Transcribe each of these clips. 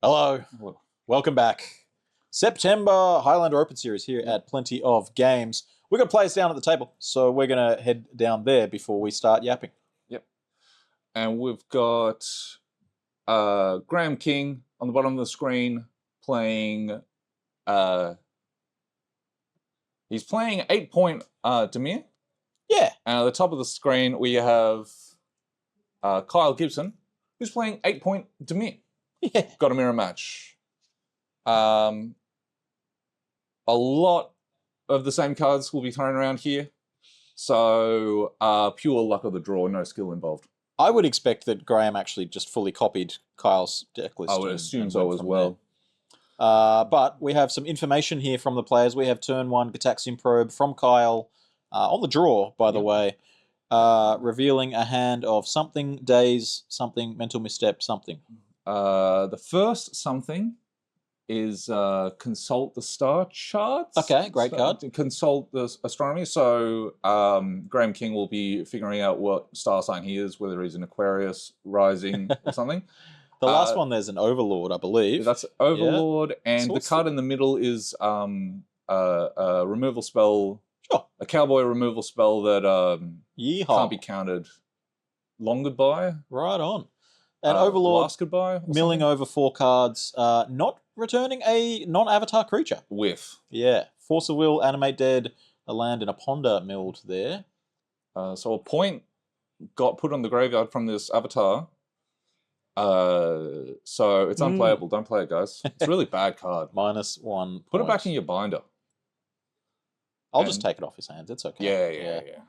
Hello, welcome back. September Highlander Open Series here at Plenty of Games. We're going to play us down at the table, so we're going to head down there before we start yapping. Yep. And we've got Graham King on the bottom of the screen playing... he's playing 8-point Dimir. Yeah. And at the top of the screen, we have Kyle Gibson, who's playing 8-point Dimir. Yeah. Got a mirror match. A lot of the same cards will be thrown around here. So pure luck of the draw, no skill involved. I would expect that Graham actually just fully copied Kyle's deck list. I would assume so as well. But we have some information here from the players. We have turn 1 Gitaxian Probe from Kyle on the draw, by the way, revealing a hand of something, days, something, mental misstep, something. The first something is consult the star charts. Okay, great card. Consult the astronomy. So Graham King will be figuring out what star sign he is, whether he's an Aquarius, rising, or something. The last one, there's an Overlord, I believe. That's Overlord, yeah. and the card in the middle is a removal spell. Sure. A cowboy removal spell that can't be countered. Long Goodbye. Right on. And Overlord, Last Goodbye, milling over 4 cards, not returning a non-avatar creature. Whiff. Yeah. Force of Will, Animate Dead, a land and a Ponder milled there. So a point got put on the graveyard from this avatar. So it's unplayable. Don't play it, guys. It's a really bad card. -1. Put it back in your binder. I'll just take it off his hands. It's okay. Yeah.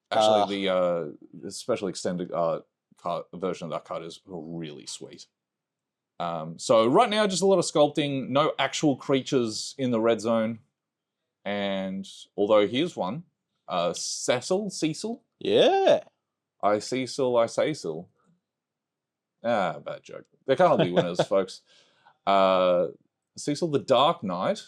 Actually, the special extended version of that card is really sweet. So right now, just a lot of sculpting. No actual creatures in the red zone. And although here's one, Cecil. Yeah. I Cecil, I Cecil. Bad joke. They can't all be winners, folks. Cecil the Dark Knight.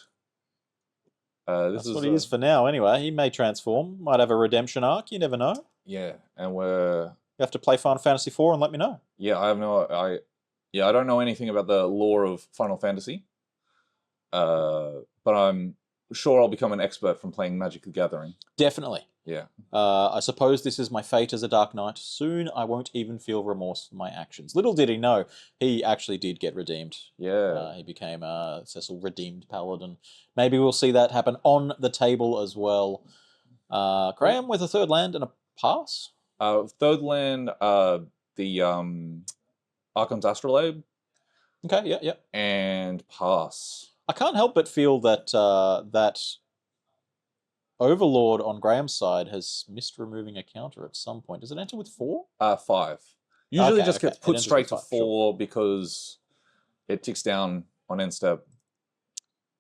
That's what he is for now, anyway. He may transform. Might have a redemption arc. You never know. Yeah, and you have to play Final Fantasy IV and let me know. Yeah, I don't know anything about the lore of Final Fantasy. But I'm sure I'll become an expert from playing Magic the Gathering. Definitely. Yeah. I suppose this is my fate as a Dark Knight. Soon I won't even feel remorse for my actions. Little did he know, he actually did get redeemed. Yeah. He became a Cecil redeemed paladin. Maybe we'll see that happen on the table as well. Graham with a 3rd land and a pass? 3rd land, the Archon's Astrolabe. Okay, yeah. And pass. I can't help but feel that that Overlord on Graham's side has missed removing a counter at some point. Does it enter with 4? 5. Usually just gets put straight to 4 sure. because it ticks down on end step,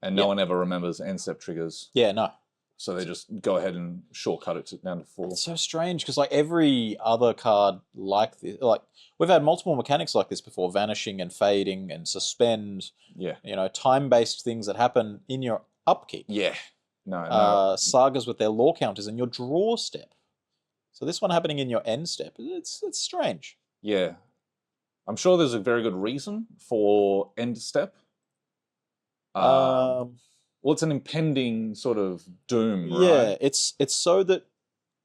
and no one ever remembers end step triggers. Yeah, no. So they just go ahead and shortcut it down to 4. It's so strange because like every other card like this, like we've had multiple mechanics like this before: vanishing and fading and suspend. Yeah. You know, time-based things that happen in your upkeep. Yeah. No. Sagas with their lore counters in your draw step. So this one happening in your end step. It's strange. Yeah. I'm sure there's a very good reason for end step. Well, it's an impending sort of doom, right? Yeah, it's so that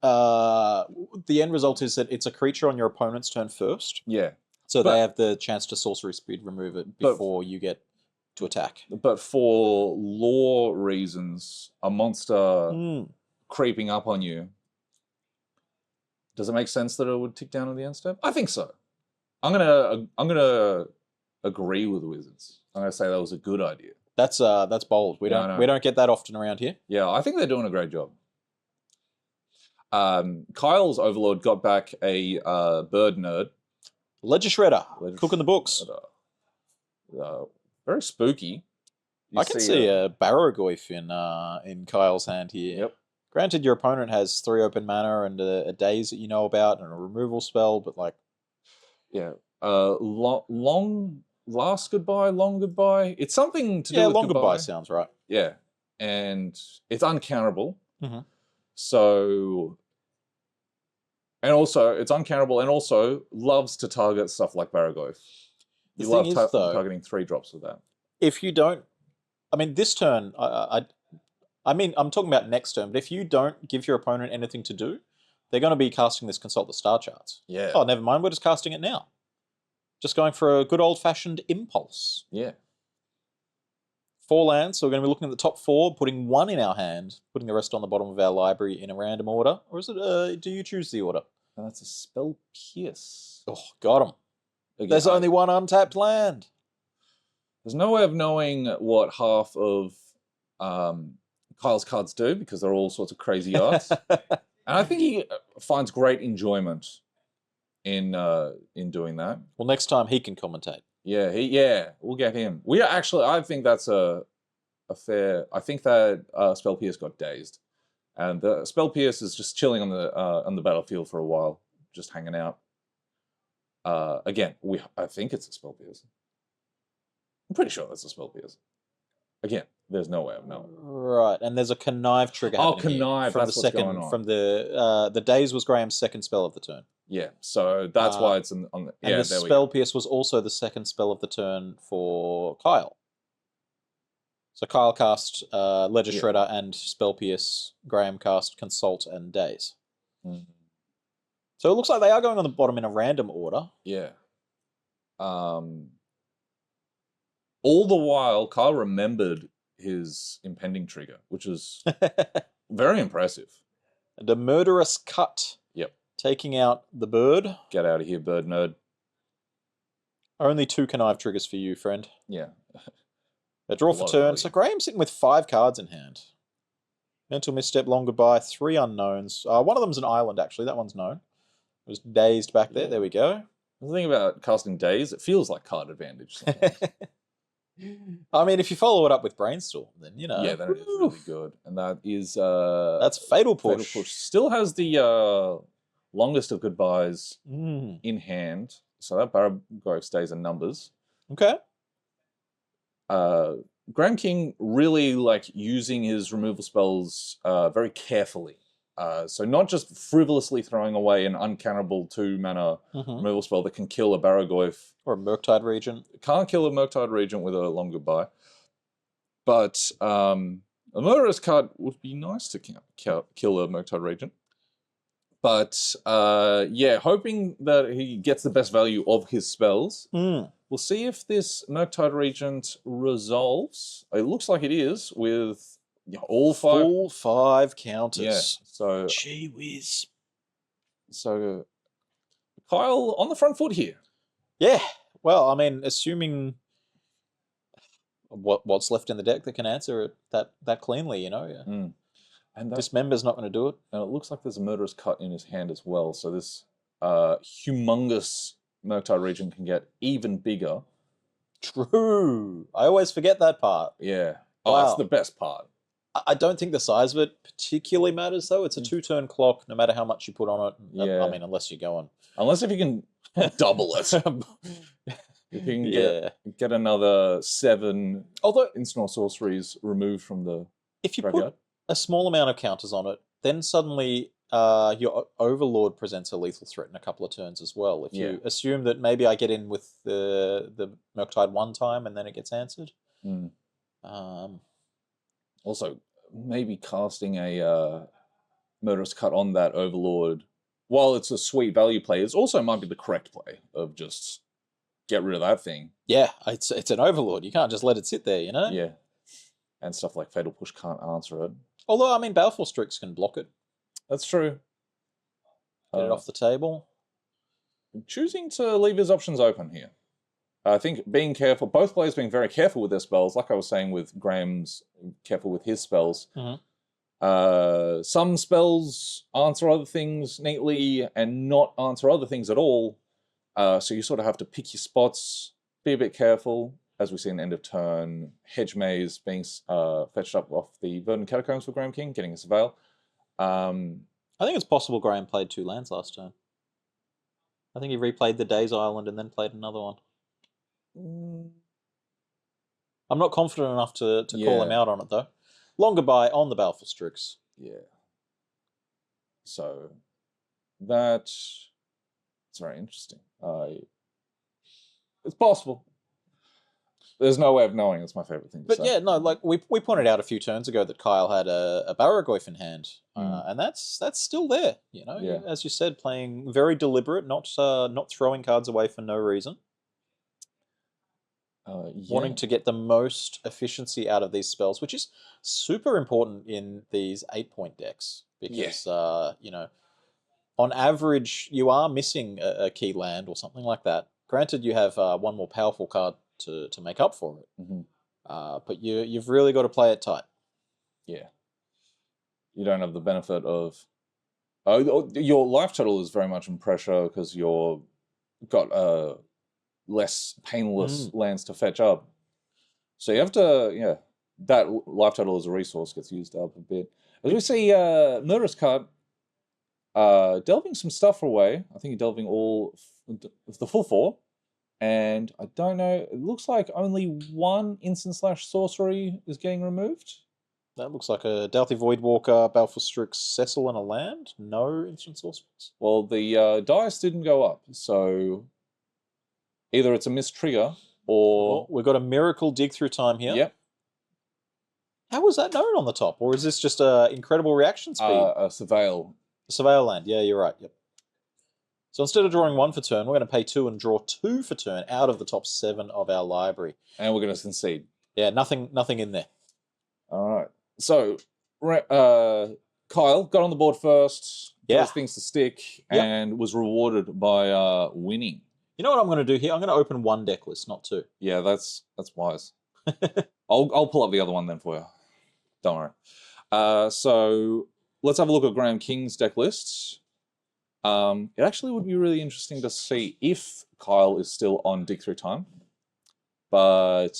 the end result is that it's a creature on your opponent's turn first. Yeah. So they have the chance to sorcery speed remove it before you get to attack. But for lore reasons, a monster creeping up on you, does it make sense that it would tick down at the end step? I think so. I'm gonna agree with the Wizards. I'm gonna say that was a good idea. That's bold. We don't get that often around here. Yeah, I think they're doing a great job. Kyle's Overlord got back a bird nerd. Ledger Shredder. Cooking the books. Very spooky. I can see a Barrogoyf in Kyle's hand here. Yep. Granted, your opponent has 3 open mana and a daze that you know about and a removal spell, but like... Yeah. Last Goodbye, Long Goodbye. It's something to do with Long Goodbye sounds right. Yeah. And it's uncounterable. Mm-hmm. So... And also, it's uncounterable and also loves to target stuff like Barrogoyf. You thing love is, though, targeting 3 drops with that. if you don't, I mean, this turn, I mean, I'm talking about next turn, but if you don't give your opponent anything to do, they're going to be casting this Consult the Star Charts. Yeah. Oh, never mind, we're just casting it now. Just going for a good old-fashioned impulse. Yeah. 4 lands, so we're going to be looking at the top 4, putting 1 in our hand, putting the rest on the bottom of our library in a random order. Or is it, do you choose the order? That's a Spell Pierce. Oh, got him. Again, There's only 1 untapped land. There's no way of knowing what half of Kyle's cards do because they're all sorts of crazy arts. And I think he finds great enjoyment in doing that. Well, next time he can commentate. Yeah, we'll get him. We are actually, I think that's a fair. I think that Spell Pierce got dazed, and the Spell Pierce is just chilling on the battlefield for a while, just hanging out. Again, I think it's a Spell Pierce. I'm pretty sure that's a Spell Pierce. Again, there's no way of knowing. Right, and there's a connive trigger. Oh, happening connive! From that's the what's second, going on. From the days was Graham's second spell of the turn. Yeah, so that's why it's on the. Yeah, and the there we Spell go. Pierce was also the second spell of the turn for Kyle. So Kyle cast Ledger Shredder and Spell Pierce. Graham cast Consult and Daze. Mm. So it looks like they are going on the bottom in a random order. Yeah. All the while, Kyle remembered his impending trigger, which is very impressive. The Murderous Cut. Yep. Taking out the bird. Get out of here, bird nerd. Only 2 connive triggers for you, friend. Yeah. A draw for turn. So Graham's sitting with 5 cards in hand. Mental Misstep, Long Goodbye, 3 unknowns. One of them's an island, actually. That one's known. It was dazed back there. Yeah. There we go. The thing about casting Daze, it feels like card advantage sometimes. I mean, if you follow it up with Brainstorm, then, you know. Yeah, then it is really good. And that is... that's Fatal Push. Fatal Push. Still has the longest of goodbyes in hand. So that Barrow stays in numbers. Okay. Graham King really like using his removal spells very carefully. So not just frivolously throwing away an uncannibal 2-mana removal spell that can kill a Barrogoyf. Or a Murktide Regent. Can't kill a Murktide Regent with a Long Goodbye. But a Murderous card would be nice to kill a Murktide Regent. But yeah, hoping that he gets the best value of his spells. We'll see if this Murktide Regent resolves. It looks like it is with all 5. Full 5 counters. Yeah, so... Gee whiz. So, Kyle on the front foot here. Yeah. Well, I mean, assuming what's left in the deck that can answer it that cleanly, you know? Yeah. And Dismember's not going to do it. And it looks like there's a Murderous Cut in his hand as well. So this humongous Murktide Regent can get even bigger. True. I always forget that part. Yeah. Oh, wow. That's the best part. I don't think the size of it particularly matters, though. It's a 2-turn clock, no matter how much you put on it. Yeah. I mean, unless you go on. Unless if you can double it. You can get another 7 instant or sorceries removed from the if you graveyard. Put a small amount of counters on it, then suddenly your Overlord presents a lethal threat in a couple of turns as well. If you assume that maybe I get in with the Murktide 1 time and then it gets answered. Also, maybe casting a Murderous Cut on that Overlord, while it's a sweet value play, it also might be the correct play of just get rid of that thing. Yeah, it's an Overlord. You can't just let it sit there, you know? Yeah. And stuff like Fatal Push can't answer it. Although, I mean, Baleful Strix can block it. That's true. Get it off the table. Choosing to leave his options open here. I think being careful, both players being very careful with their spells, like I was saying with Graham's careful with his spells. Some spells answer other things neatly and not answer other things at all. So you sort of have to pick your spots, be a bit careful. As we see in the end of turn, Hedge Maze being fetched up off the Verdant Catacombs for Graham King, getting us a Veil. I think it's possible Graham played 2 lands last turn. I think he replayed the Daze Island and then played another one. I'm not confident enough to call him out on it, though. Long Goodbye on the Baleful Strix. Yeah. So, it's very interesting. It's possible. There's no way of knowing. It's my favorite thing to But say. yeah, no, like we pointed out a few turns ago that Kyle had a Barragoyf in hand, and that's still there. You know, Yeah. as you said, playing very deliberate, not throwing cards away for no reason. Wanting to get the most efficiency out of these spells, which is super important in these 8-point decks because you know, on average you are missing a key land or something like that. Granted, you have one more powerful card to make up for it, but you've really got to play it tight. Yeah, you don't have the benefit of your life total is very much in pressure because you're got less painless lands to fetch up. So you have to, that life total as a resource gets used up a bit. As we see, Murderous card delving some stuff away. I think you're delving all the full 4. And I don't know, it looks like only one instant/sorcery is getting removed. That looks like a Doughty Voidwalker, Balfour Strix, Cecil, and a land. No instant sorceries. Well, the dice didn't go up, so either it's a missed trigger or... we've got a Miracle Dig Through Time here. Yep. How was that noted on the top? Or is this just a incredible reaction speed? A Surveil. Surveil land, yeah, you're right, yep. So instead of drawing 1 for turn, we're going to pay 2 and draw 2 for turn out of the top 7 of our library. And we're going to concede. Yeah, nothing in there. All right. So, Kyle got on the board first, first things to stick, and was rewarded by winning. You know what I'm going to do here? I'm going to open 1 deck list, not 2. Yeah, that's wise. I'll pull up the other one then for you. Don't worry. So let's have a look at Graham King's deck lists. It actually would be really interesting to see if Kyle is still on Dig Through Time. But...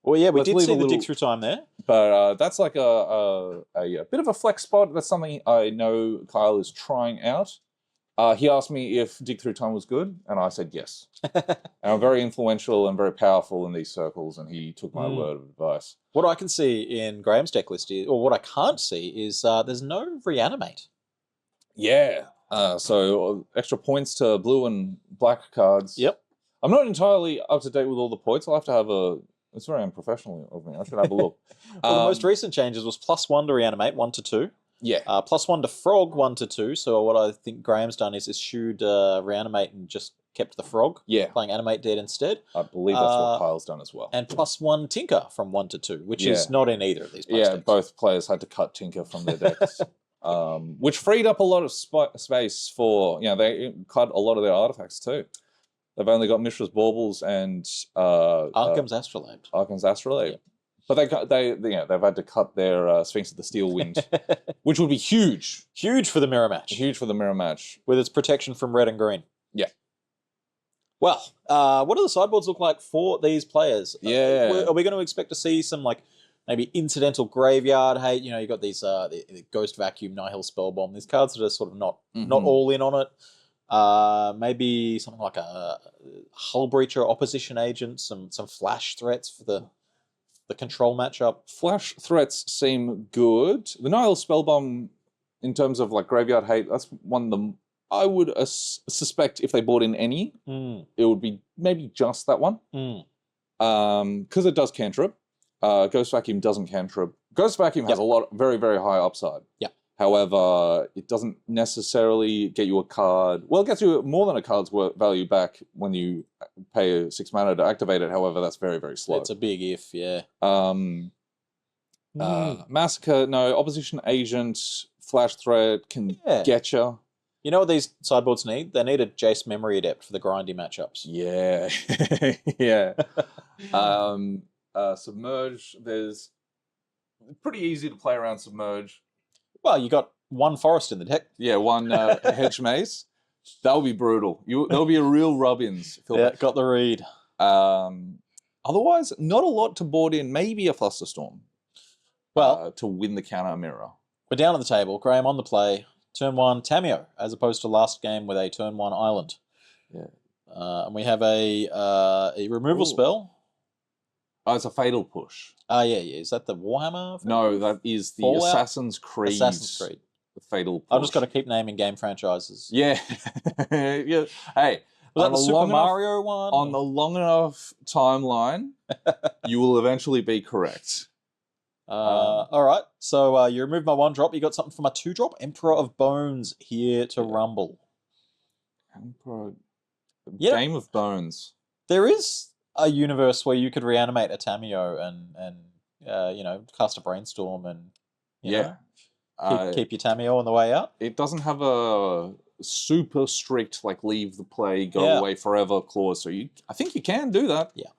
well, yeah, we did see the Dig Through Time there. But that's like a bit of a flex spot. That's something I know Kyle is trying out. He asked me if Dig Through Time was good, and I said yes. And I'm very influential and very powerful in these circles, and he took my word of advice. What I can see in Graham's deck list, or what I can't see, is there's no Reanimate. Yeah. So extra points to blue and black cards. Yep. I'm not entirely up to date with all the points. I'll have to have a... It's very unprofessional of me. I should have a look. Well, the most recent changes was +1 to Reanimate, 1 to 2. Yeah. +1 to Frog, 1 to 2. So what I think Graham's done is eschewed Reanimate and just kept the Frog. Yeah. Playing Animate Dead instead. I believe that's what Kyle's done as well. And +1 Tinker from 1 to 2, which is not in either of these decks. Both players had to cut Tinker from their decks. Which freed up a lot of space for, they cut a lot of their artifacts too. They've only got Mishra's Baubles and Arkham's Astrolabe. Arkham's Astrolabe. Yep. But they've had to cut their Sphinx of the Steel Wind, which would be huge. Huge for the mirror match. Huge for the mirror match. With its protection from red and green. Yeah. Well, what do the sideboards look like for these players? Yeah. Are we going to expect to see some maybe incidental graveyard hate? You got these the Ghost Vacuum, Nihil Spellbomb. These cards that are sort of not all in on it. Maybe something like a Hull Breacher Opposition Agent, some flash threats for the control matchup. Flash threats seem good. The Nihil Spellbomb, in terms of graveyard hate, that's one of them. I would suspect if they bought in any, it would be maybe just that one. Because it does cantrip. Ghost Vacuum doesn't cantrip. Ghost Vacuum has a lot, very, very high upside. Yeah. However, it doesn't necessarily get you a card. Well, it gets you more than a card's worth value back when you pay 6 mana to activate it. However, that's very, very slow. It's a big if, yeah. Massacre, no. Opposition Agent, Flash Threat can get you. You know what these sideboards need? They need a Jace Memory Adept for the grindy matchups. Yeah. Yeah. Submerge, there's... pretty easy to play around Submerge. Well, you got 1 forest in the deck. Yeah, 1 hedge maze. That would be brutal. There'll be a real rub-ins. Yeah, got the read. Otherwise, not a lot to board in. Maybe a Flusterstorm. Well, to win the counter mirror. We're down on the table. Graham on the play. Turn 1 Tameo, as opposed to last game with a turn 1 Island. Yeah. And we have a removal spell. Oh, it's a Fatal Push. Yeah. Is that the Warhammer? No, that is the Fallout? Assassin's Creed. Assassin's Creed. The Fatal Push. I've just got to keep naming game franchises. Yeah. Yeah. Hey, Was that on the a Super long enough- Mario one? On the long enough timeline, you will eventually be correct. All right. So you removed my 1-drop. You got something from my 2-drop. Emperor of Bones here to rumble. Emperor, Yeah. Game of Bones. There is a universe where you could reanimate a Tameo and cast a brainstorm and you know, keep your Tameo on the way out. It doesn't have a super strict like leave the play, go away forever clause. So I think you can do that. Yeah.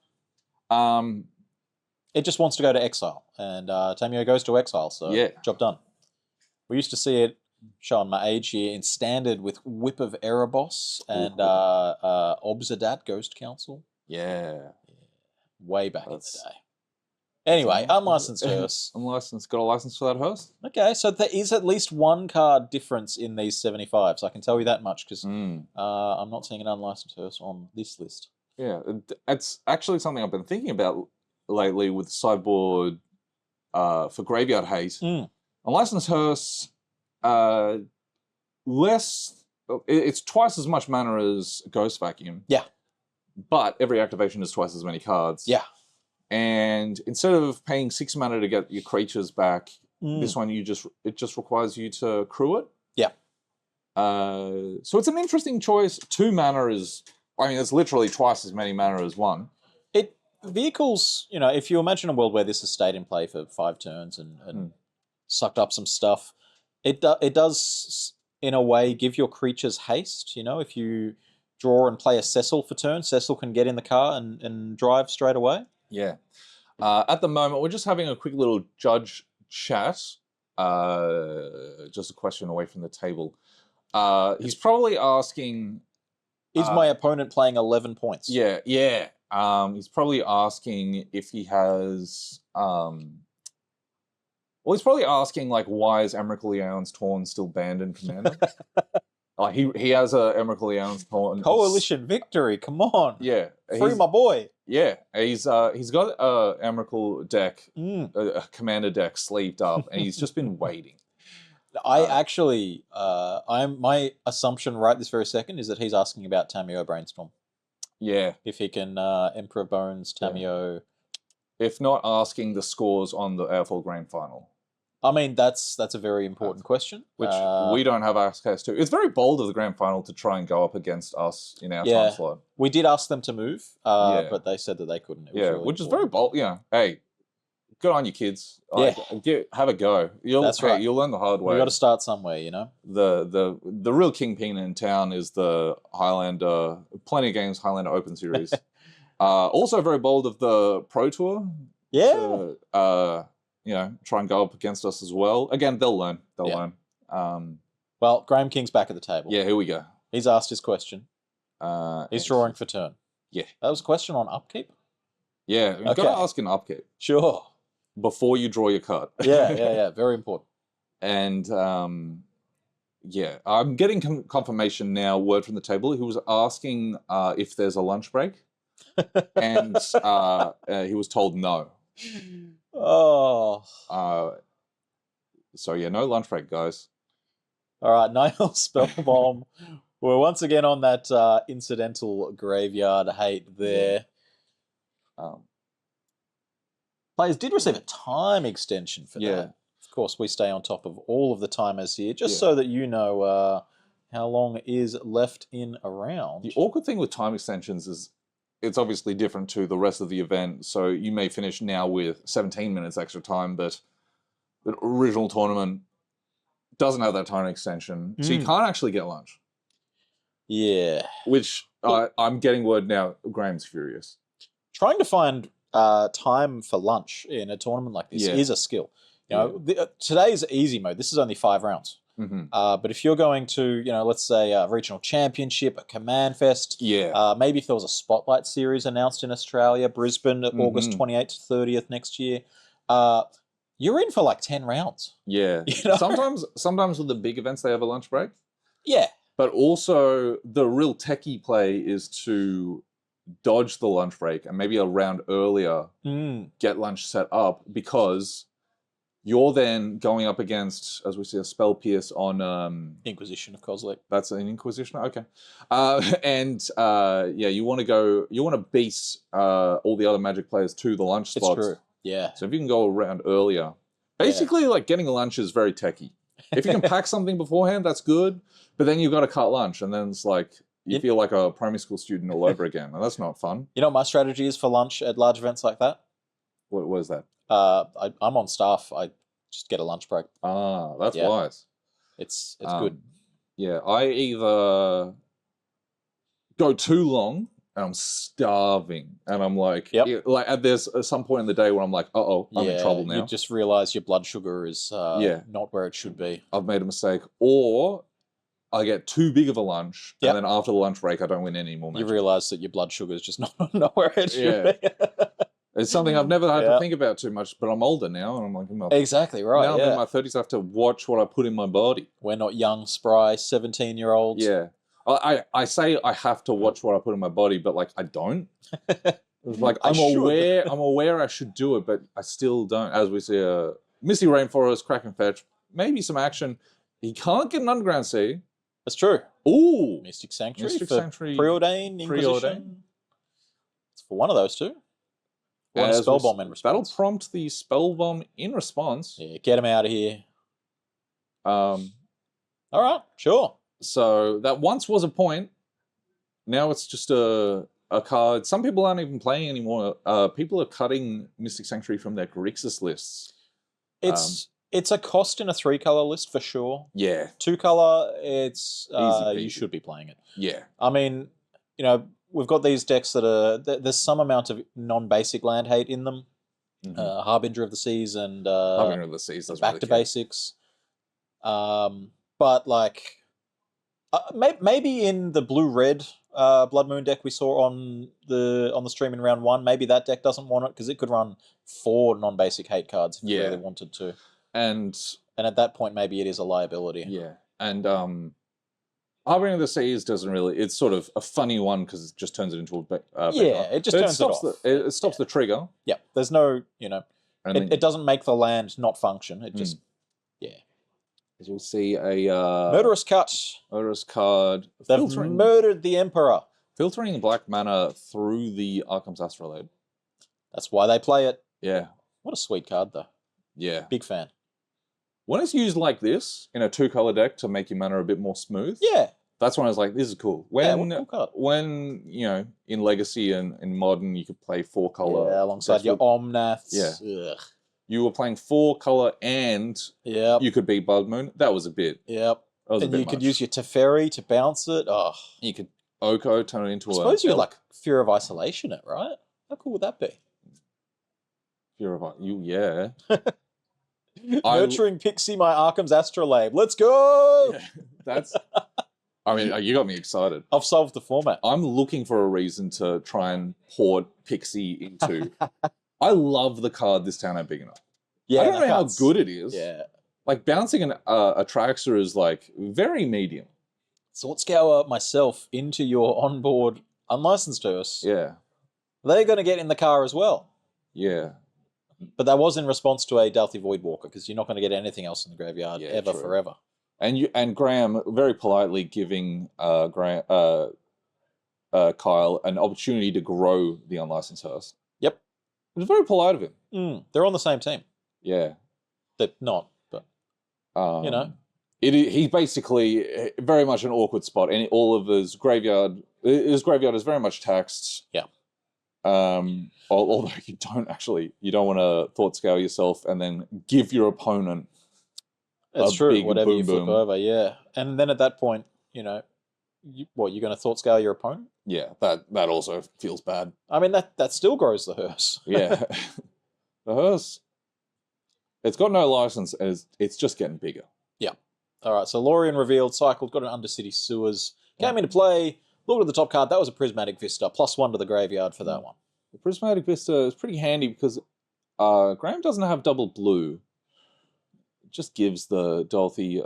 It just wants to go to exile, and Tameo goes to exile. So job done. We used to see it, showing my age here, in standard with Whip of Erebos and Obzedat Ghost Council. Yeah. Way back in the day. Anyway, unlicensed hearse. Unlicensed. Got a license for that hearse? Okay, so there is at least 1 card difference in these 75s. I can tell you that much because I'm not seeing an unlicensed hearse on this list. Yeah, it's actually something I've been thinking about lately with sideboard for Graveyard Hate. Unlicensed hearse, it's twice as much mana as Ghost Vacuum. Yeah. But every activation is twice as many cards. Yeah. And instead of paying 6 mana to get your creatures back, this one it just requires you to crew it. Yeah. So it's an interesting choice. 2 mana is, it's literally twice as many mana as 1. Vehicles, if you imagine a world where this has stayed in play for 5 turns and sucked up some stuff, it does in a way give your creatures haste. If you draw and play a Cecil for turn, Cecil can get in the car and drive straight away. Yeah. At the moment, we're just having a quick little judge chat. Just a question away from the table. He's probably asking... Is my opponent playing 11 points? Yeah. He's probably asking if he has... he's probably asking, why is Emrakul Eon's Torn still banned in Commander? He has a Emrakul Eon's Torn. Coalition victory, come on. Yeah. Free my boy. Yeah. He's got a Emrakul deck, a Commander deck sleeved up, and he's just been waiting. My assumption right this very second is that he's asking about Tameo Brainstorm. Yeah. If he can Emperor Bones, Tameo... Yeah. If not asking the scores on the AFL Grand Final. That's a very important question. Which we don't have access to. It's very bold of the Grand Final to try and go up against us in our time slot. We did ask them to move, but they said that they couldn't. Which is very bold. Yeah. Hey, good on you, kids. Have a go. That's right. You'll learn the hard way. You got to start somewhere, The real kingpin in town is the Highlander, Plenty of Games Highlander Open Series. Also very bold of the Pro Tour. Yeah. To, try and go up against us as well. Again, they'll learn. They'll learn. Well, Graham King's back at the table. Yeah, here we go. He's asked his question. He's drawing for turn. Yeah. That was a question on upkeep? Yeah, you've got to ask an upkeep. Sure. Before you draw your card. Yeah. Very important. And, I'm getting confirmation now, word from the table. He was asking if there's a lunch break. And he was told no. Oh. So, no lunch break, guys. All right, Niall Spellbomb. We're once again on that incidental graveyard hate there. Players did receive a time extension for that. Of course, we stay on top of all of the timers here, just so that you know how long is left in a round. The awkward thing with time extensions is it's obviously different to the rest of the event. So you may finish now with 17 minutes extra time, but the original tournament doesn't have that time extension. So you can't actually get lunch. Yeah. Which I'm getting word now, Graham's furious. Trying to find time for lunch in a tournament like this is a skill. Today's easy mode. This is only 5 rounds. But if you're going to, let's say a regional championship, a command fest, maybe if there was a spotlight series announced in Australia, Brisbane, August 28th to 30th next year, you're in for 10 rounds. Yeah. Sometimes with the big events, they have a lunch break. Yeah. But also the real techie play is to dodge the lunch break and maybe a round earlier get lunch set up because You're then going up against, as we see, a Spell Pierce on Inquisition of Kozilek. That's an Inquisition, okay. Yeah, you want to beat all the other Magic players to the lunch spots. It's true. Yeah. So if you can go around earlier, basically, like getting a lunch is very techy. If you can pack something beforehand, that's good. But then you've got to cut lunch, and then it's like you feel like a primary school student all over again, and that's not fun. You know what my strategy is for lunch at large events like that? What is that? I'm on staff. I just get a lunch break. Ah, that's wise. It's good. Yeah, I either go too long and I'm starving, and I'm like, there's some point in the day where I'm like, I'm in trouble now. You just realize your blood sugar is not where it should be. I've made a mistake, or I get too big of a lunch, and then after the lunch break, I don't win any more matches. You realize that your blood sugar is just not where it should be. It's something I've never had to think about too much, but I'm older now, and I'm like, exactly right. Now I'm in my 30s, I have to watch what I put in my body. We're not young, spry 17-year-olds. Yeah. I say I have to watch what I put in my body, but like I don't. It's like I'm aware I should do it, but I still don't. As we see a Misty Rainforest, Kraken Fetch, maybe some action. He can't get an Underground Sea. That's true. Ooh. Mystic Sanctuary. Mystic Sanctuary. Preordained, Inquisition. It's for one of those two. One Spellbomb in response. That'll prompt the Spellbomb in response. Yeah, get him out of here. All right, sure. So that once was a point. Now it's just a card. Some people aren't even playing anymore. People are cutting Mystic Sanctuary from their Grixis lists. It's a cost in a 3-color list for sure. Yeah. 2-color, it's Easy. you should be playing it. Yeah. I mean, we've got these decks that are there's some amount of non-basic land hate in them. Harbinger of the Seas and Harbinger of the Seas. Back to Basics. But like, maybe in the blue-red Blood Moon deck we saw on the stream in round 1, maybe that deck doesn't want it because it could run 4 non-basic hate cards if it really wanted to. And at that point, maybe it is a liability. Yeah, and Harbinger of the Seas doesn't really. It's sort of a funny one because it just turns it into a it just turns it off. It stops the trigger. Yeah, there's no, it doesn't make the land not function. It just, As we'll see, a Murderous Cut. Murderous card. They've murdered the Emperor. Filtering black mana through the Arcum's Astrolabe. That's why they play it. Yeah. What a sweet card, though. Yeah. Big fan. When it's used like this, in a 2-color deck to make your mana a bit more smooth, that's when I was like, this is cool. When, cool card. When in Legacy and in Modern, you could play 4-color. Yeah, alongside your Omnaths. Yeah. Ugh. You were playing 4-color and you could beat Blood Moon. That was a bit. Yep. And you could use your Teferi to bounce it. Oh. You could Oko, turn it into I suppose you could like Fear of Isolation it, right? How cool would that be? Fear of yeah. Nurturing Pixie, my Arcum's Astrolabe. Let's go! Yeah, that's... I mean, you got me excited. I've solved the format. I'm looking for a reason to try and port Pixie into... I love the card this town ain't big enough. Yeah, I don't know how good it is. Yeah. Like, bouncing a Traxxer is, like, very medium. Sword Scour myself into your onboard unlicensed Hearse. Yeah. They're going to get in the car as well. Yeah. But that was in response to a Dalthy Voidwalker, because you're not going to get anything else in the graveyard forever. And Graham very politely giving Kyle an opportunity to grow the unlicensed Hearse. Yep. It was very polite of him. They're on the same team. Yeah. They're not, but, He's basically very much an awkward spot. And all of his graveyard is very much taxed. Yeah. Although you don't want to thought scale yourself and then give your opponent That's true, whatever you flip over, yeah. And then at that point, you're going to thought scale your opponent? Yeah, that also feels bad. I mean, that still grows the Hearse. Yeah. The Hearse, it's got no license, and it's just getting bigger. Yeah. All right, so Lorien revealed, cycled, got an Undercity Sewers, came into play, looked at the top card, that was a Prismatic Vista, +1 to the graveyard for that one. The Prismatic Vista is pretty handy because Graham doesn't have double blue. It just gives the Dalthy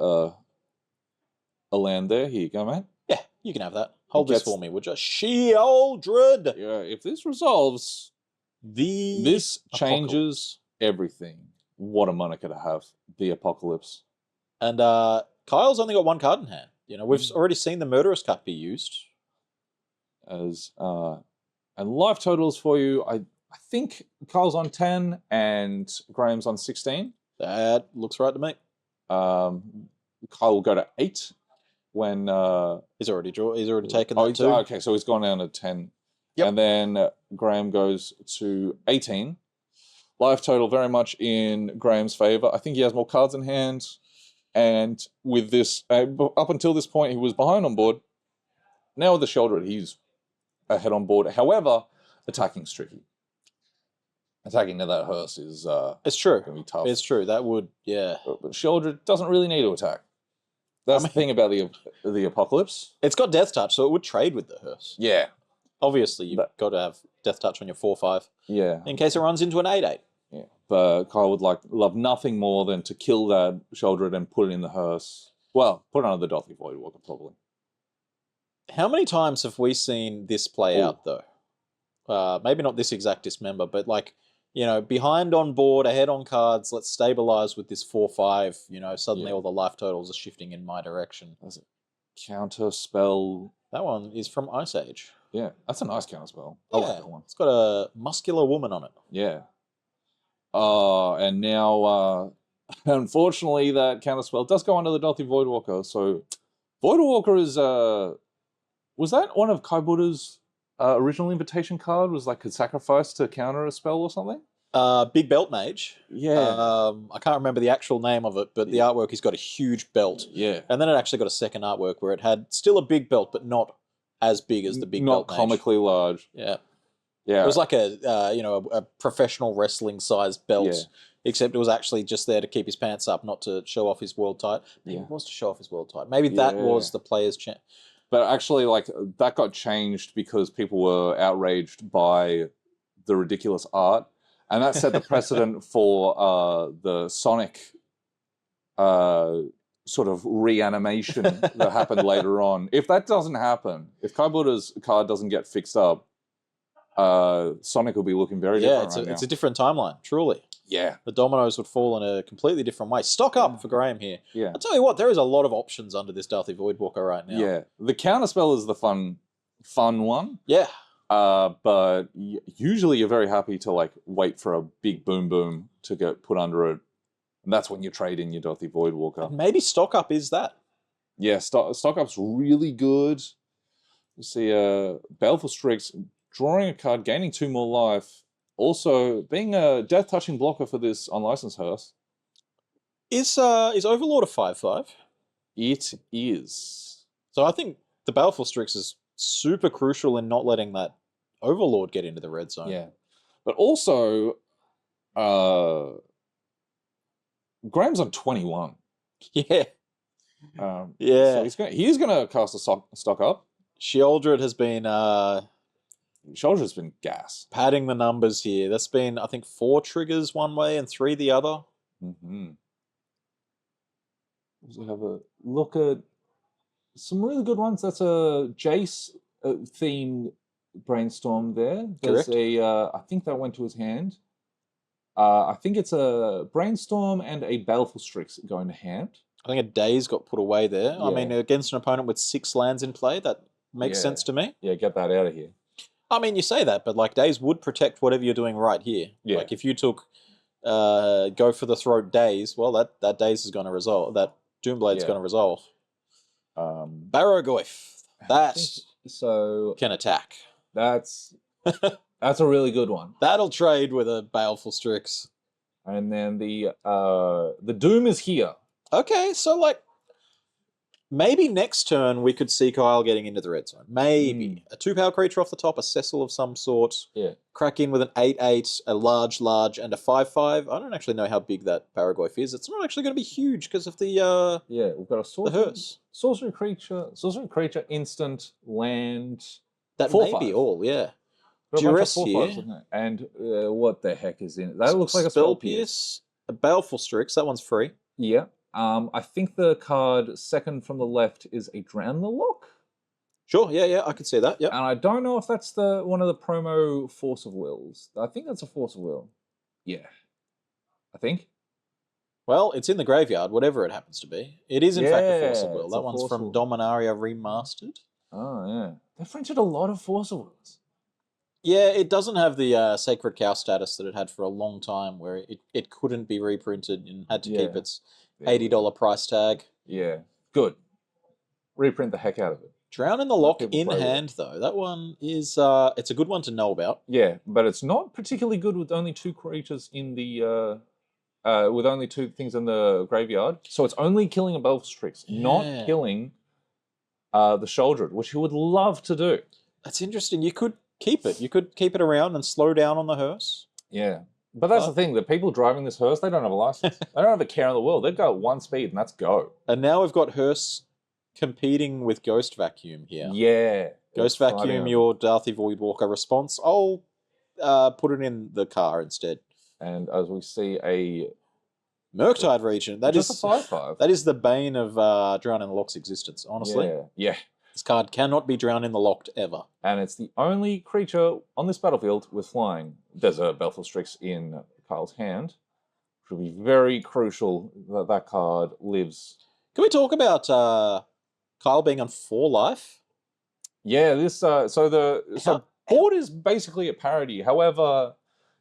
a land there. Here you go, mate. Yeah, you can have that. Hold this for me, would you? She-Oldred! Yeah, if this resolves, this changes everything. What a moniker to have. The Apocalypse. And Kyle's only got one card in hand. You know, we've already seen the Murderous Cut be used. As and life totals for you, I think Kyle's on 10 and Graham's on 16. That looks right to me. Kyle will go to 8 when he's already taken that too. Okay, so he's gone down to 10. Yep. And then Graham goes to 18. Life total very much in Graham's favor. I think he has more cards in hand. And with this, up until this point, he was behind on board. Now with the shoulder, he's ahead on board. However, attacking's tricky. Attacking to that hearse is it's true. Gonna be tough. It's true. That would, yeah. But Sheldred doesn't really need to attack. That's the thing about the Apocalypse. It's got Death Touch, so it would trade with the hearse. Yeah. Obviously, you've got to have Death Touch on your 4/5. Yeah. In case it runs into an 8/8. Yeah. But Kyle would love nothing more than to kill that Sheldred and put it in the hearse. Well, put it under the Dothy Voidwalker, probably. How many times have we seen this play out, though? Maybe not this exact dismember, but like, you know, behind on board, ahead on cards, let's stabilize with this 4/5. You know, suddenly all the life totals are shifting in my direction. That's a counter spell. That one is from Ice Age. Yeah, that's a nice counter spell. Yeah, I like that one. It's got a muscular woman on it. Yeah. And now, unfortunately, that counter spell does go under the Dothy Voidwalker. So, Voidwalker is was that one of Kai Buddha's original invitation card? Was like a sacrifice to counter a spell or something? Big Belt Mage. Yeah. I can't remember the actual name of it, but the artwork, he's got a huge belt. Yeah. And then it actually got a second artwork where it had still a big belt, but not as big as the Big Belt Mage. Not comically large. Yeah. Yeah. It was like a professional wrestling sized belt, except it was actually just there to keep his pants up, not to show off his world title. Maybe it was to show off his world title. Maybe that was the player's But actually, like, that got changed because people were outraged by the ridiculous art. And that set the precedent for the Sonic sort of reanimation that happened later on. If that doesn't happen, if Kai Buddha's card doesn't get fixed up, Sonic will be looking very different it's a different timeline, truly. Yeah. The dominoes would fall in a completely different way. Stock up for Graham here. Yeah. I'll tell you what, there is a lot of options under this Darthy Voidwalker right now. Yeah. The counterspell is the fun one. Yeah. But usually you're very happy to like wait for a big boom to get put under it. And that's when you trade in your Dothy Voidwalker. And maybe stock up is that. Yeah, stock up's really good. You see Baleful Strix drawing a card, gaining 2 more life. Also, being a death touching blocker for this unlicensed hearse. Is Overlord a 5/5? It is. So I think the Baleful Strix is super crucial in not letting that Overlord get into the red zone. Yeah. But also, Graham's on 21. Yeah. So he's gonna cast a stock up. Sheldred has been Shoulder's been gas. padding the numbers here. That's been, I think, 4 triggers one way and 3 the other. Mm-hmm. Also have a look at some really good ones. That's a Jace themed brainstorm there. There's Correct. I think that went to his hand. I think it's a brainstorm and a Baleful Strix going to hand. I think a Daze got put away there. Yeah. I mean, against an opponent with 6 lands in play, that makes sense to me. Yeah, get that out of here. I mean, you say that, but like Daze would protect whatever you're doing right here. Yeah. Like if you took go for the throat Daze, well, that Daze is going to resolve. That Doomblade's going to resolve. Barrogoyf, that can attack. That's a really good one. That'll trade with a Baleful Strix. And then the Doom is here. Okay, so like maybe next turn we could see Kyle getting into the red zone. Maybe a 2-power creature off the top, a Cecil of some sort. Yeah. Crack in with an 8/8, a large, and a 5/5. I don't actually know how big that Barrogoyf is. It's not actually going to be huge because of the we've got a hearse. Sorcery creature, instant, land. That 4/5. may be all, yeah. Duress here. And what the heck is in it? That looks like a Spell Pierce. A Baleful Strix, that one's free. Yeah. I think the card second from the left is a Drown the Lock. Sure, yeah, I could see that, yeah. And I don't know if that's one of the promo Force of Wills. I think that's a Force of Will. Yeah. I think. Well, it's in the graveyard, whatever it happens to be. It is, in fact, a Force of Yeah, Will. it's That a one's Force from of- Dominaria Remastered. Oh, yeah. They've printed a lot of Force of Wills. Yeah, it doesn't have the Sacred Cow status that it had for a long time, where it couldn't be reprinted and had to keep Yeah. its $80 price tag. Yeah, good. Reprint the heck out of it. Drown in the Let Lock people in play with it. hand, though. That one is it's a good one to know about. Yeah, but it's not particularly good with only 2 creatures in the with only 2 things in the graveyard. So it's only killing a Belfstrix, not Yeah. killing the Shouldred, which you would love to do. That's interesting. You could keep it. You could keep it around and slow down on the hearse. Yeah. But that's the thing, the people driving this hearse, they don't have a license. They don't have a care in the world. They go at 1 speed and that's go. And now we've got hearse competing with Ghost Vacuum here. Yeah. Ghost Vacuum, your Darthy Voidwalker response. I'll put it in the car instead. And as we see a Murktide Region. That just is a 5/5. That is the bane of Drown in the Lock's existence, honestly. Yeah. This card cannot be Drown in the Locked ever. And it's the only creature on this battlefield with flying. There's a Belfstrix in Kyle's hand, which will be very crucial that that card lives. Can we talk about Kyle being on 4 life? Yeah, this so board is basically a parody. However,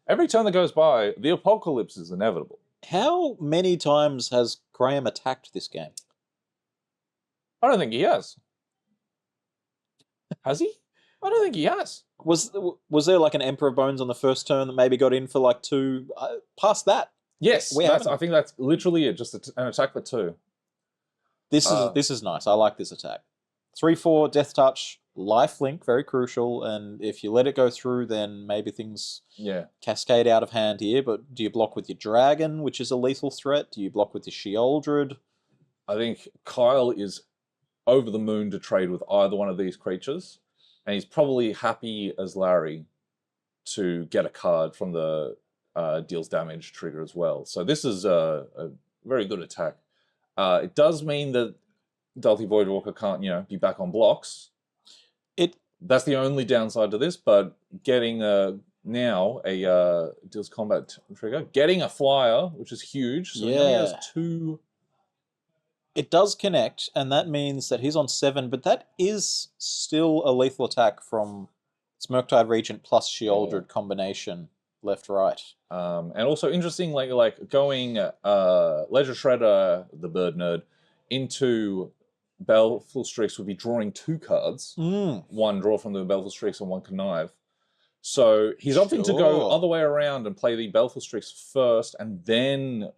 every turn that goes by, the apocalypse is inevitable. How many times has Graham attacked this game? I don't think he has. Has he? I don't think he has. Was there like an Emperor of Bones on the first turn that maybe got in for like 2? Past that, Yes, We haven't. I think that's literally it. Just an attack for 2. this is nice. I like this attack. 3/4 Death Touch, lifelink, very crucial. And if you let it go through, then maybe things Yeah. cascade out of hand here. But do you block with your Dragon, which is a lethal threat? Do you block with your Sheoldred? I think Kyle is over the moon to trade with either one of these creatures, and he's probably happy as Larry to get a card from the deals damage trigger as well. So this is a very good attack. It does mean that Darthy Voidwalker can't, be back on blocks. That's the only downside to this, but getting now a deals combat trigger, getting a flyer, which is huge. So he only has 2. It does connect, and that means that he's on 7, but that is still a lethal attack from Smirktide Regent plus Sheoldred combination, left-right. And also interesting, like going Ledger Shredder, the Bird Nerd, into Belfstrix would be drawing 2 cards. One draw from the Belfstrix and one connive. So he's opting to go other way around and play the Belfstrix first, and then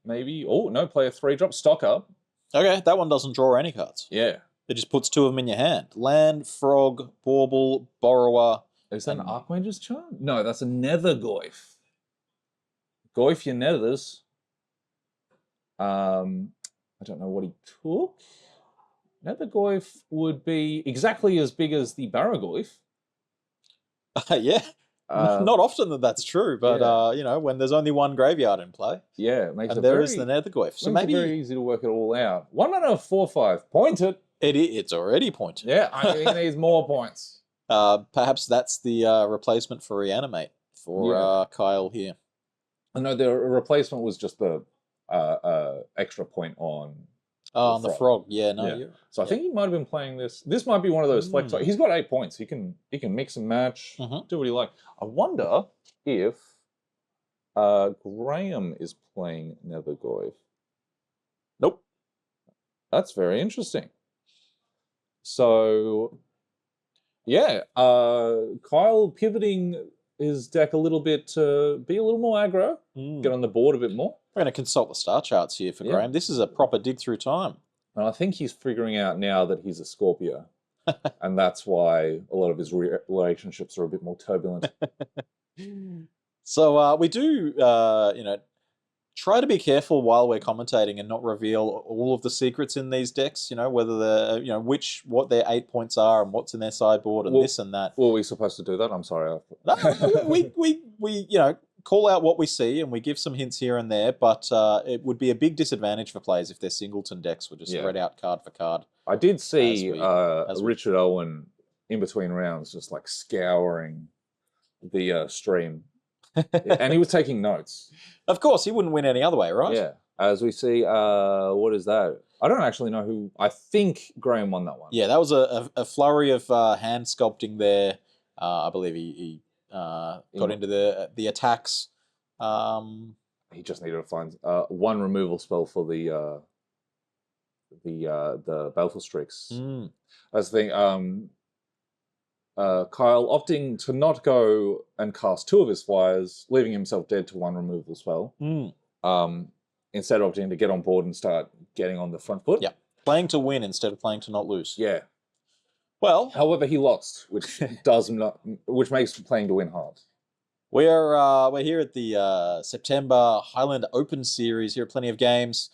maybe play a 3-drop stock up. Okay, that one doesn't draw any cards. Yeah. It just puts 2 of them in your hand. Land, Frog, Bauble, Borrower. Is that an Archmage's Charm? No, that's a Nether Goyf. Goyf your nethers. I don't know what he took. Nether Goyf would be exactly as big as the Barragoyf. Yeah. Not often that that's true, but when there's only one graveyard in play. Yeah, it makes and it there very, is the Nethergoyf. So maybe very easy to work it all out. 1 mana 4/5. Pointed. It's already pointed. Yeah, I think he needs more points. Perhaps that's the replacement for Reanimate for Kyle here. No, the replacement was just the extra point on. On the frog. Yeah, no. Yeah. So I think he might have been playing this. This might be one of those flex. He's got 8 points. He can mix and match, do what he like. I wonder if Graham is playing Nethergoyf. Nope. That's very interesting. So, yeah, Kyle pivoting his deck a little bit to be a little more aggro, get on the board a bit more. We're going to consult the star charts here for Graham. This is a proper dig through time. And I think he's figuring out now that he's a Scorpio. And that's why a lot of his relationships are a bit more turbulent. So we do, try to be careful while we're commentating and not reveal all of the secrets in these decks, whether they're, what their 8 points are and what's in their sideboard and this and that. Were we supposed to do that? I'm sorry. No, we call out what we see and we give some hints here and there, but it would be a big disadvantage for players if their singleton decks were just read out card for card. I did see Richard Owen in between rounds just like scouring the stream. And he was taking notes. Of course, he wouldn't win any other way, right? Yeah. As we see, what is that? I don't actually know who. I think Graham won that one. Yeah, that was a flurry of hand sculpting there. I believe he got into the attacks. He just needed to find one removal spell for the Baleful Strix. That's the thing. Kyle opting to not go and cast 2 of his flyers, leaving himself dead to 1 removal spell. Instead of opting to get on board and start getting on the front foot. Yeah, playing to win instead of playing to not lose. Yeah. Well, however, he lost, which makes playing to win hard. We're here at the September Highland Open Series. Here are plenty of games.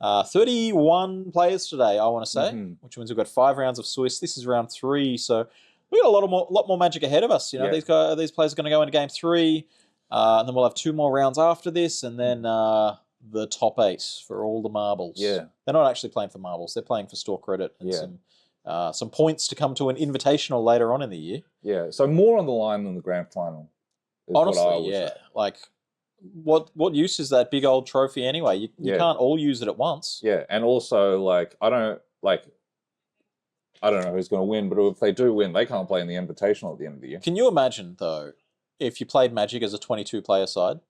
31 players today, I want to say, which means we've got 5 rounds of Swiss. This is round 3, so we got a lot more Magic ahead of us. You know, these players are going to go into game 3, and then we'll have 2 more rounds after this, and then the top 8 for all the marbles. Yeah, they're not actually playing for marbles; they're playing for store credit and some points to come to an invitational later on in the year. Yeah, so more on the line than the grand final. Honestly, yeah. Say. Like, what use is that big old trophy anyway? You can't all use it at once. Yeah, and also, like, I don't know who's going to win, but if they do win, they can't play in the invitational at the end of the year. Can you imagine, though, if you played Magic as a 22-player side?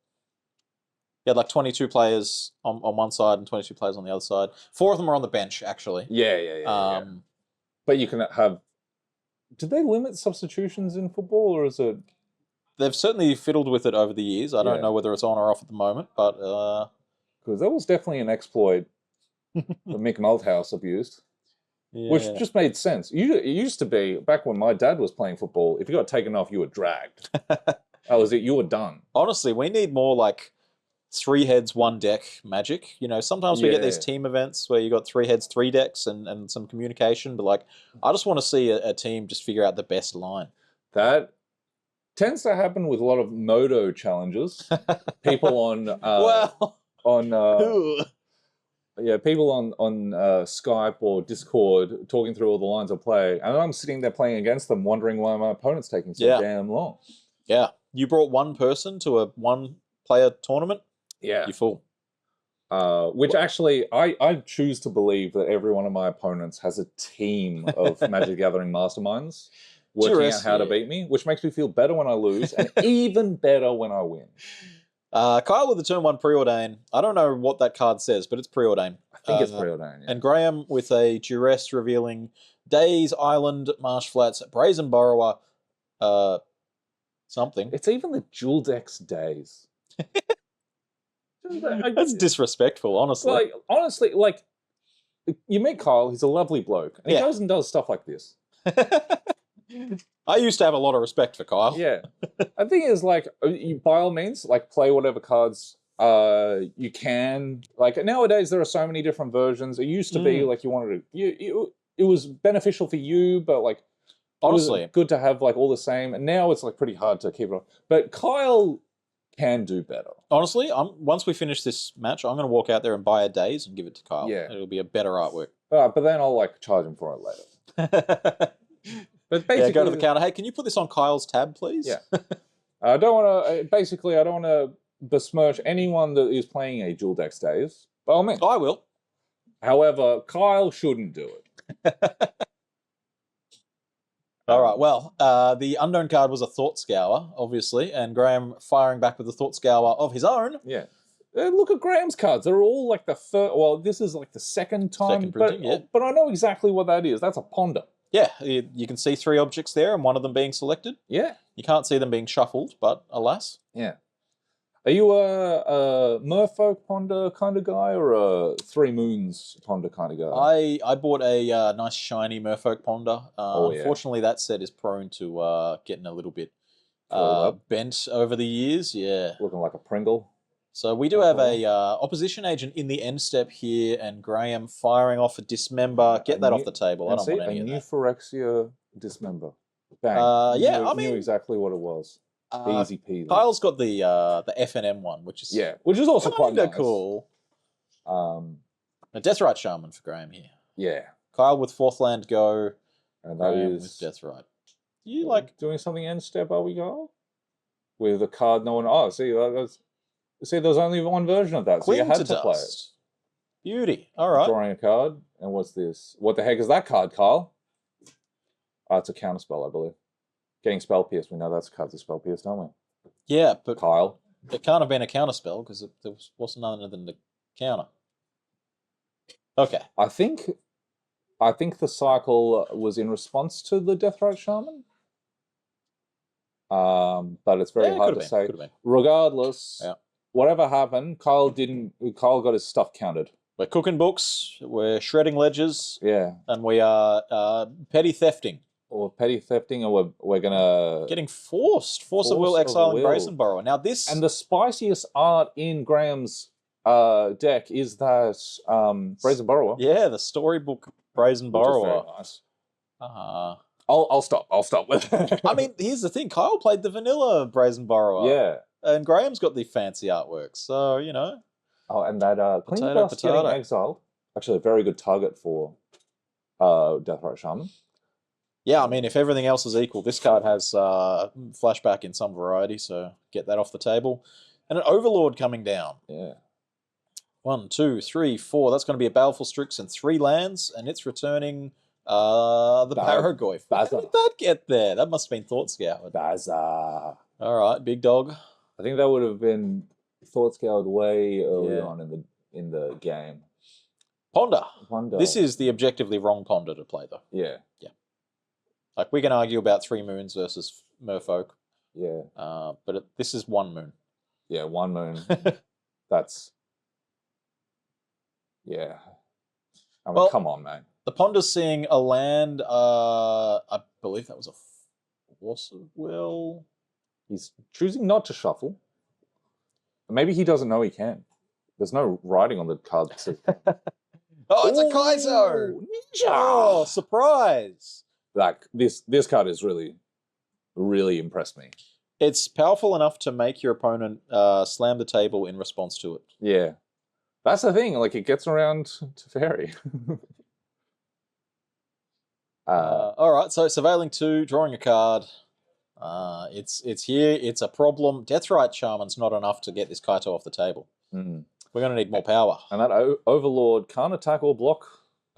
You had like 22 players on one side and 22 players on the other side. 4 of them are on the bench, actually. Yeah. But you can have... Did they limit substitutions in football, or is it... They've certainly fiddled with it over the years. I don't know whether it's on or off at the moment, but... Because that was definitely an exploit that Mick Malthouse abused. Yeah. Which just made sense. It used to be, back when my dad was playing football, if you got taken off, you were dragged. That was it. You were done. Honestly, we need more like 3 heads, 1 deck Magic. You know, sometimes we get these team events where you got 3 heads, 3 decks and some communication. But like, I just want to see a team just figure out the best line. That tends to happen with a lot of Moto challenges. People on people on Skype or Discord talking through all the lines of play, and I'm sitting there playing against them, wondering why my opponent's taking so damn long. Yeah, you brought 1 person to a 1-player tournament. Yeah, you fool. Which actually, I choose to believe that every one of my opponents has a team of Magic Gathering masterminds working out how to beat me, which makes me feel better when I lose, and even better when I win. Kyle with the turn 1 preordain. I don't know what that card says, but it's preordain. I think it's preordain. Yeah. And Graham with a duress revealing Days, Island, Marsh Flats, Brazen Borrower, something. It's even the dual decks Days. That's disrespectful, honestly. Honestly, you meet Kyle, he's a lovely bloke, and he goes and does stuff like this. I used to have a lot of respect for Kyle. Yeah. The thing is, you, by all means, play whatever cards you can. Nowadays, there are so many different versions. It used to be, you wanted to... it was beneficial for you, but, honestly, it was good to have, all the same. And now it's, pretty hard to keep it on. But Kyle can do better. Honestly, once we finish this match, I'm going to walk out there and buy a Days and give it to Kyle. Yeah. It'll be a better artwork. But then I'll, charge him for it later. But basically, go to the counter. Hey, can you put this on Kyle's tab, please? Yeah. I don't want to besmirch anyone that is playing a dual deck Days. By all means. I will. However, Kyle shouldn't do it. All right. Well, the unknown card was a Thought Scour, obviously, and Graham firing back with the Thought Scour of his own. Yeah. Look at Graham's cards. They're all the third. Well, this is the second time. But I know exactly what that is. That's a Ponder. Yeah, you can see 3 objects there and one of them being selected. Yeah. You can't see them being shuffled, but alas. Yeah. Are you a Merfolk Ponder kind of guy or a 3 Moons Ponder kind of guy? I bought a nice shiny Merfolk Ponder. Unfortunately, that set is prone to getting a little bit bent over the years. Yeah. Looking like a Pringle. So we do have a opposition agent in the end step here, and Graham firing off a Dismember. Get that off the table. I don't want any of that. A new Phyrexia Dismember. Bang. I knew exactly what it was. Easy peasy. Kyle's got the FNM one, which is also quite nice. Cool. A Deathrite Shaman for Graham here. Yeah. Kyle with 4th land go. And that is with Deathrite. You doing something end step? Are we go with a card? No one. Oh, see, there's only one version of that, so you had to play it. Beauty. All right. Drawing a card. And what's this? What the heck is that card, Kyle? Oh, it's a counterspell, I believe. Getting spell pierced. We know that's a card to spell pierced, don't we? Yeah, but Kyle. it can't have been a counter spell because there wasn't none other than the counter. Okay. I think the cycle was in response to the Deathrite Shaman. But it's very hard to say. Regardless, whatever happened, Kyle got his stuff counted. We're cooking books, we're shredding ledgers, and we are petty thefting. Or petty thefting, or we're gonna getting force of will, exiling Brazen Borrower. Now this and the spiciest art in Graham's deck is that Brazen Borrower. Yeah, the storybook Brazen Borrower. Very nice. I'll stop with it. I mean, here's the thing: Kyle played the vanilla Brazen Borrower. Yeah, and Graham's got the fancy artwork. So you know. Oh, and that Clean Dust getting exiled. Actually, a very good target for Deathrite Shaman. Yeah, I mean, if everything else is equal, this card has flashback in some variety, so get that off the table. And an Overlord coming down. Yeah. 1, 2, 3, 4. That's going to be a Baleful Strix and 3 lands, and it's returning the Paragoyf. How did that get there? That must have been Thought Scoured. Baza. All right, big dog. I think that would have been Thought Scoured way early on in the game. Ponder. This is the objectively wrong Ponder to play, though. Yeah. Yeah. Like, we can argue about 3 moons versus Merfolk. Yeah. But this is 1 moon. Yeah, 1 moon. That's... Yeah. I mean, come on, man. The Ponder's seeing a land, I believe that was a Force of Will. He's choosing not to shuffle. Maybe he doesn't know he can. There's no writing on the card. Oh, it's a Kaizo! Ninja! Oh, surprise! Like, this card is really, really impressed me. It's powerful enough to make your opponent slam the table in response to it. Yeah. That's the thing. Like, it gets around to Fairy. All right, so Surveilling 2, drawing a card. It's here. It's a problem. Deathrite Shaman's not enough to get this Kaito off the table. Mm. We're going to need more power. And that Overlord can't attack or block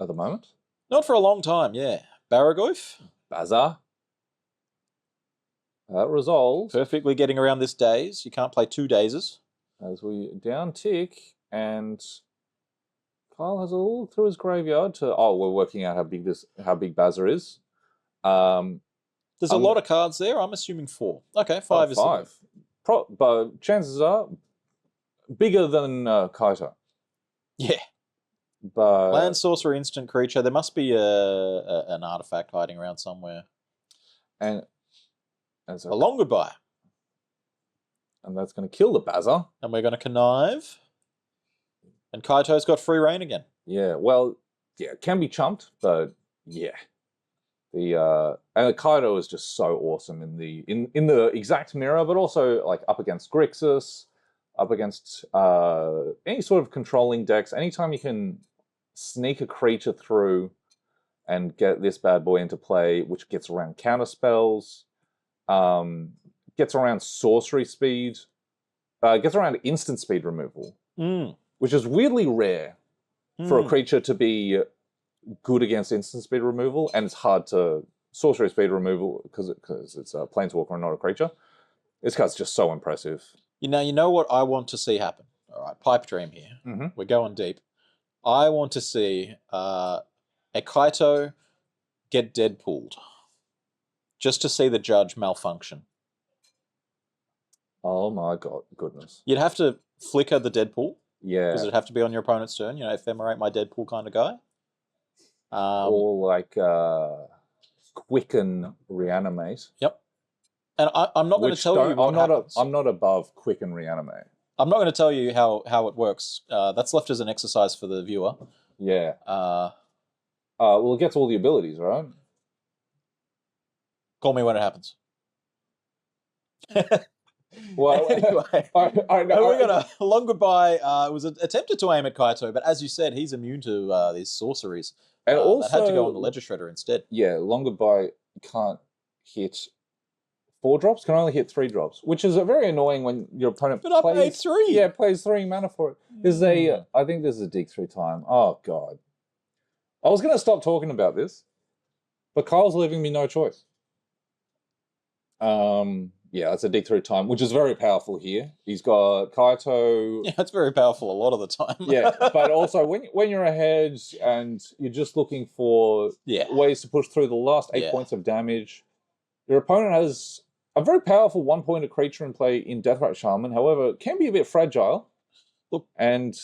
at the moment. Not for a long time, yeah. Baragoyf. Bazaar. That resolves. Perfectly getting around this daze. You can't play 2 dazes. As we down tick, and Kyle has a look through his graveyard to... Oh, we're working out how big Bazaar is. There's a lot of cards there. I'm assuming 4. Okay, 5 is 5. But chances are bigger than Kaito. Yeah. But land, sorcerer, instant creature. There must be an artifact hiding around somewhere. And so a long goodbye. And that's going to kill the Bazaar. And we're going to connive. And Kaito's got free reign again. Yeah, well, yeah, it can be chumped, but yeah. And the Kaito is just so awesome in the exact mirror, but also like up against Grixis, up against any sort of controlling decks. Anytime you can sneak a creature through and get this bad boy into play, which gets around counter spells, gets around sorcery speed, gets around instant speed removal, which is weirdly rare for a creature to be good against instant speed removal, and it's hard to sorcery speed removal because it's a planeswalker and not a creature. This card's just so impressive. You know what I want to see happen? All right, pipe dream here. Mm-hmm. We're going deep. I want to see a Kaito get Deadpooled. Just to see the judge malfunction. Oh my goodness. You'd have to flicker the Deadpool. Yeah. Because it'd have to be on your opponent's turn, ephemerate my Deadpool kind of guy. Or like quicken reanimate. Yep. And I'm not going to tell you what happens. I'm not above quicken reanimate. I'm not going to tell you how it works. That's left as an exercise for the viewer. Yeah. Well, it gets all the abilities, right? Call me when it happens. Well, anyway, we got a long goodbye. It was attempted to aim at Kaito, but as you said, he's immune to these sorceries. And also, that had to go on the Ledger Shredder instead. Yeah, long goodbye can't hit 4 drops, can only hit 3 drops, which is very annoying when your opponent plays 3. Yeah, plays 3 mana for it. This is a. I think this is a dig through time. Oh god. I was going to stop talking about this, but Kyle's leaving me no choice. Yeah, it's a dig through time, which is very powerful here. He's got Kaito. Yeah, it's very powerful a lot of the time. Yeah, but also when you're ahead and you're just looking for ways to push through the last 8 points of damage, your opponent has a very powerful 1-pointer creature in play in Deathrat Shaman. However, it can be a bit fragile. Look, and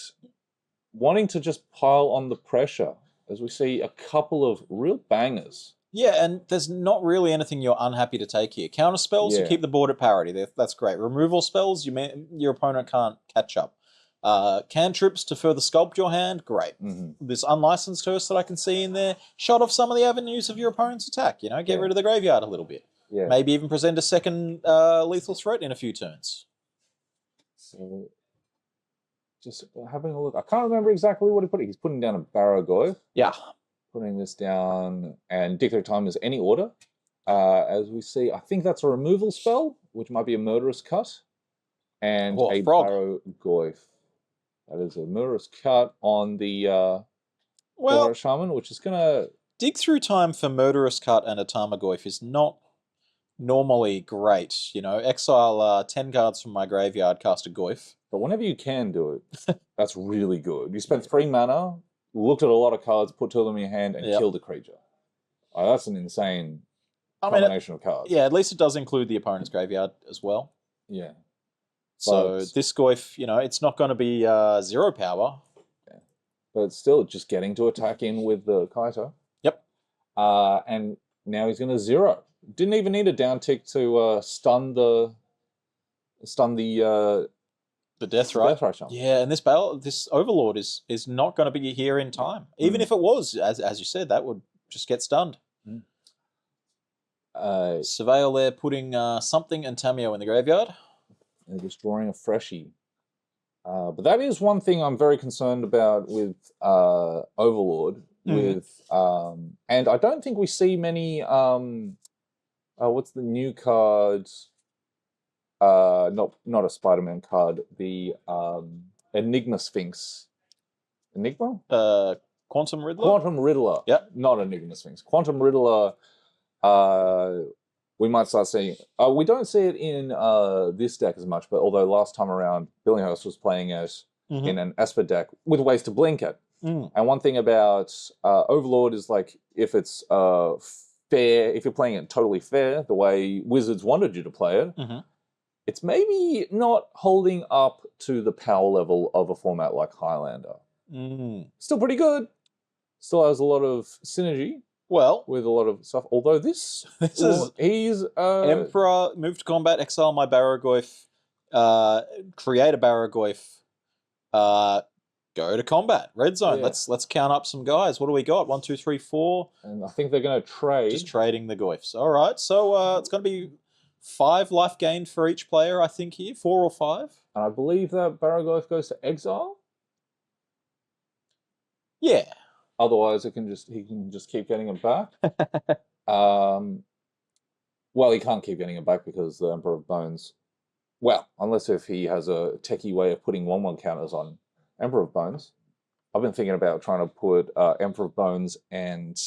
wanting to just pile on the pressure as we see a couple of real bangers. Yeah, and there's not really anything you're unhappy to take here. Counter spells, you keep the board at parity. That's great. Removal spells, your opponent can't catch up. Cantrips to further sculpt your hand, great. This unlicensed curse that I can see in there, shut off some of the avenues of your opponent's attack. Get rid of the graveyard a little bit. Yeah. Maybe even present a second lethal threat in a few turns. So, just having a look. I can't remember exactly what he put. He's putting down a Barrogoyf. Yeah. Putting this down, and Dictator Time is any order. As we see, I think that's a removal spell, which might be a Murderous Cut, and a frog. Barrogoyf. That is a Murderous Cut on the Deathrat Shaman, which is going to... Dig through time for Murderous Cut and a Tarmogoyf is not normally great. Exile 10 cards from my graveyard, cast a Goyf. But whenever you can do it, that's really good. You spent 3 mana, looked at a lot of cards, put 2 of them in your hand, and killed a creature. That's an insane combination of cards. Yeah, at least it does include the opponent's graveyard as well. Yeah. So this Goyf, it's not going to be 0 power. Yeah. But still, just getting to attack in with the Kaito. Yep. And now he's going to 0. Didn't even need a down tick to stun the Deathrat. Yeah, and this Overlord is not going to be here in time. Even if it was, as you said, that would just get stunned. Surveil there putting something and Tamio in the graveyard. And just drawing a freshie. But that is one thing I'm very concerned about with Overlord. And I don't think we see many. What's the new card? Not a Spider-Man card. The Enigma Sphinx. Enigma? Quantum Riddler? Quantum Riddler. Yep. Not Enigma Sphinx. Quantum Riddler, we might start seeing... we don't see it in this deck as much, but although last time around, Billinghurst was playing it in an Esper deck with ways to blink it. And one thing about Overlord is if it's fair, if you're playing it totally fair, the way Wizards wanted you to play it, it's maybe not holding up to the power level of a format like Highlander. Still pretty good. Still has a lot of synergy. Well, with a lot of stuff. Although he's Emperor, move to combat, exile my Barrogoyf, create a Barrogoyf, go to combat. Red zone. Yeah. Let's count up some guys. What do we got? 1, 2, 3, 4. And I think they're going to trade. Just trading the Goyfs. All right. So it's going to be 5 life gained for each player, I think, here. 4 or 5. And I believe that Barrogoyf goes to exile. Yeah. Otherwise, he can just keep getting it back. Well, he can't keep getting it back because the Emperor of Bones. Well, unless if he has a techie way of putting 1/1 counters on Emperor of Bones. I've been thinking about trying to put Emperor of Bones and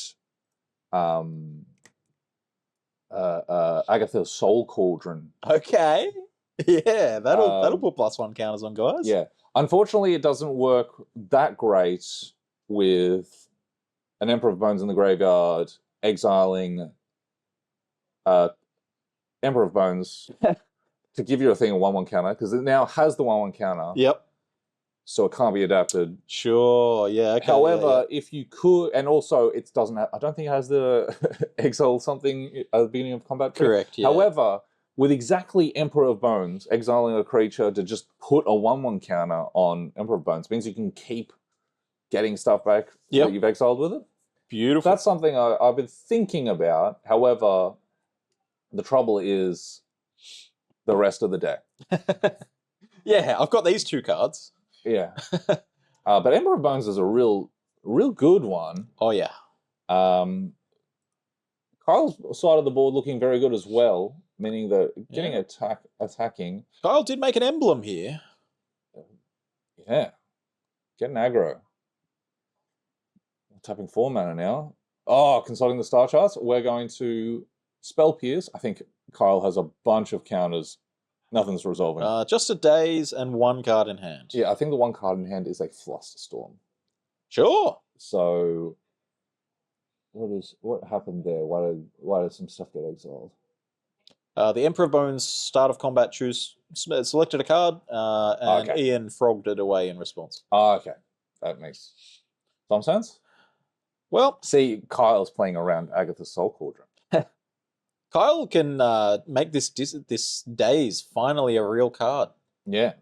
Agatha's Soul Cauldron. Okay. Yeah, that'll put +1 counters on guys. Yeah. Unfortunately, it doesn't work that great with an Emperor of Bones in the graveyard, exiling Emperor of Bones to give you a thing, a 1/1 counter, because it now has the 1/1 counter. Yep. So it can't be adapted. Sure, yeah. Okay, however, if you could, and also it doesn't have, I don't think it has the exile something at the beginning of combat. Correct, yeah. However, with exactly Emperor of Bones, exiling a creature to just put a 1/1 counter on Emperor of Bones means you can keep getting stuff back that you've exiled with it. Beautiful. That's something I've been thinking about. However, the trouble is the rest of the deck. Yeah, I've got these 2 cards. Yeah. But Emperor of Bones is a real good one. Oh, yeah. Kyle's side of the board looking very good as well, meaning that getting attacking. Kyle did make an emblem here. Yeah. Getting aggro. Tapping 4 mana now. Oh, consulting the star charts. We're going to Spell Pierce. I think Kyle has a bunch of counters. Nothing's resolving. Just a daze and 1 card in hand. Yeah, I think the 1 card in hand is a Flusterstorm. Sure. So, what happened there? Why did some stuff get exiled? The Emperor of Bones, start of combat, selected a card, and Okay. Ian frogged it away in response. Oh, okay. That makes some sense. Well, see, Kyle's playing around Agatha's Soul Cauldron. Kyle can make this daze finally a real card. Yeah.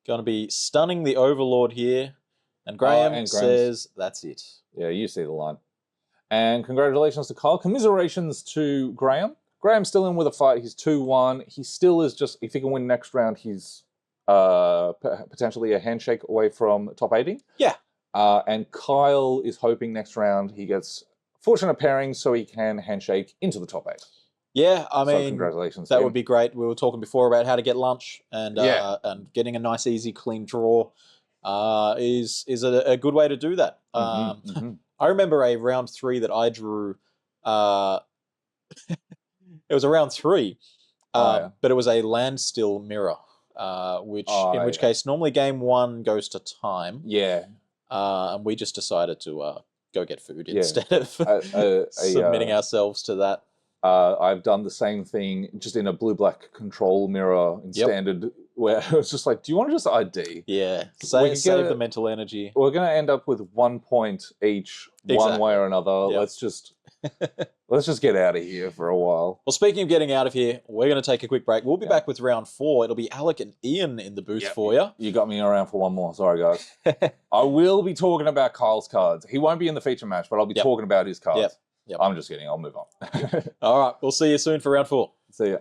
Going to be stunning the Overlord here. And Graham says that's it. Yeah, you see the line. And congratulations to Kyle. Commiserations to Graham. Graham's still in with a fight. He's 2-1. He still is just, if he can win next round, he's potentially a handshake away from top 80. Yeah. And Kyle is hoping next round he gets fortunate pairing so he can handshake into the top 8. Yeah, I mean, congratulations. That would be great. We were talking before about how to get lunch, and getting a nice, easy, clean draw is a good way to do that. I remember a round 3 that I drew. It was a round 3, but it was a land still mirror, in which case normally game 1 goes to time. Yeah, and we just decided to go get food instead of submitting ourselves to that. I've done the same thing, just in a blue-black control mirror in standard, where it's just like, do you want to just ID? Yeah, save the mental energy. We're going to end up with 1 point each, one way or another. Yep. Let's just get out of here for a while. Well, speaking of getting out of here, we're going to take a quick break. We'll be back with round 4. It'll be Alec and Ian in the booth for you. You got me around for one more. Sorry, guys. I will be talking about Kyle's cards. He won't be in the feature match, but I'll be talking about his cards. Yep. I'm just kidding. I'll move on. All right. We'll see you soon for round 4. See ya.